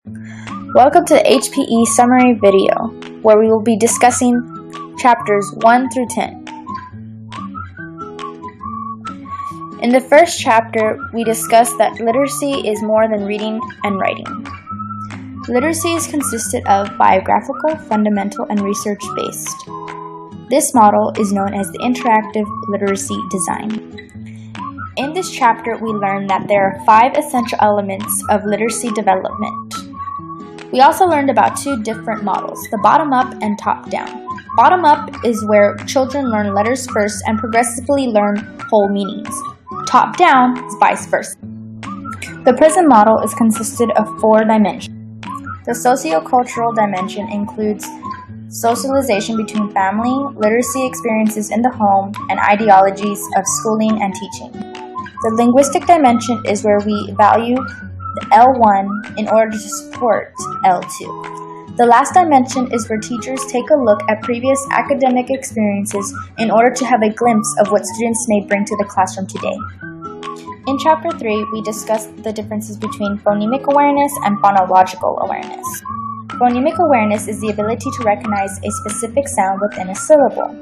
Welcome to the HPE Summary video, where we will be discussing chapters 1 through 10. In the first chapter, we discussed that literacy is more than reading and writing. Literacy is consisted of biographical, fundamental, and research-based. This model is known as the interactive literacy design. In this chapter, we learned that there are 5 essential elements of literacy development. We also learned about 2 different models, the bottom-up and top-down. Bottom-up is where children learn letters first and progressively learn whole meanings. Top-down is vice versa. The PRISM model is consisted of 4 dimensions. The sociocultural dimension includes socialization between family, literacy experiences in the home, and ideologies of schooling and teaching. The linguistic dimension is where we value the L1 in order to support L2. The last dimension is where teachers take a look at previous academic experiences in order to have a glimpse of what students may bring to the classroom today. In Chapter 3, we discussed the differences between phonemic awareness and phonological awareness. Phonemic awareness is the ability to recognize a specific sound within a syllable.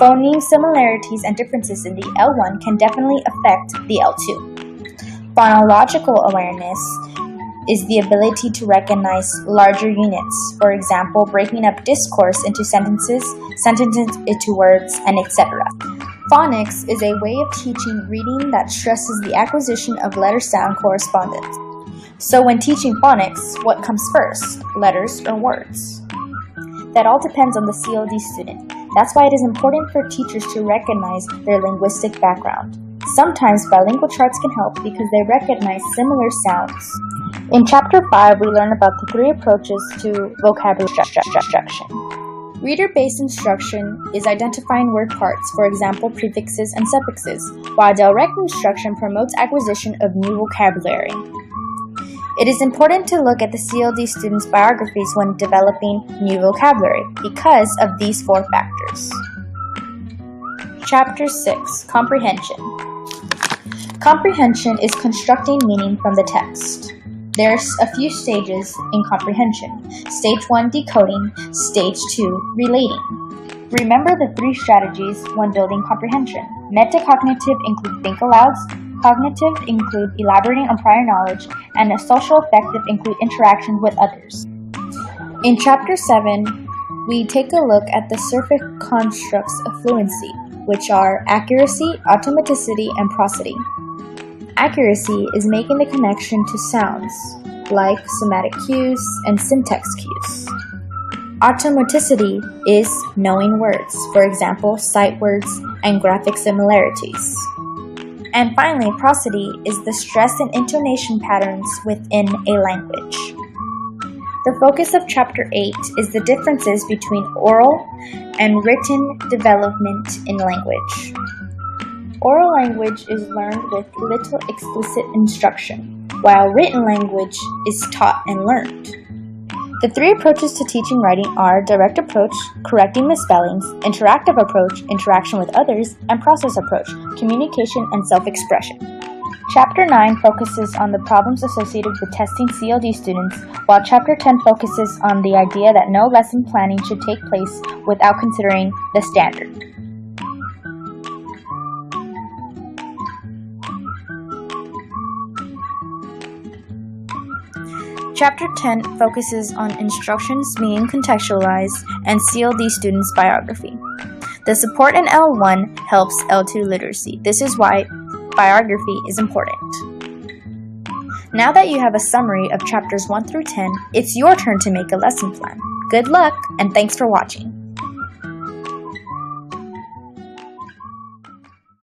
Phoneme similarities and differences in the L1 can definitely affect the L2. Phonological awareness is the ability to recognize larger units, for example, breaking up discourse into sentences into words, and etc. Phonics is a way of teaching reading that stresses the acquisition of letter-sound correspondence. So when teaching phonics, what comes first, letters or words? That all depends on the CLD student. That's why it is important for teachers to recognize their linguistic background. Sometimes bilingual charts can help because they recognize similar sounds. In Chapter 5, we learn about the 3 approaches to vocabulary instruction. Reader-based instruction is identifying word parts, for example, prefixes and suffixes, while direct instruction promotes acquisition of new vocabulary. It is important to look at the CLD students' biographies when developing new vocabulary because of these 4 factors. Chapter 6, Comprehension. Comprehension is constructing meaning from the text. There's a few stages in comprehension. Stage 1, decoding. Stage 2, relating. Remember the 3 strategies when building comprehension. Metacognitive include think alouds, cognitive include elaborating on prior knowledge, and a social affective include interaction with others. In Chapter 7, we take a look at the surface constructs of fluency, which are accuracy, automaticity, and prosody. Accuracy is making the connection to sounds, like somatic cues and syntax cues. Automaticity is knowing words, for example, sight words and graphic similarities. And finally, prosody is the stress and intonation patterns within a language. The focus of Chapter 8 is the differences between oral and written development in language. Oral language is learned with little explicit instruction, while written language is taught and learned. The 3 approaches to teaching writing are direct approach, correcting misspellings, interactive approach, interaction with others, and process approach, communication and self-expression. Chapter 9 focuses on the problems associated with testing CLD students, while Chapter 10 focuses on the idea that no lesson planning should take place without considering the standard. Chapter 10 focuses on instructions being contextualized and CLD students' biography. The support in L1 helps L2 literacy. This is why biography is important. Now that you have a summary of chapters 1 through 10, it's your turn to make a lesson plan. Good luck, and thanks for watching.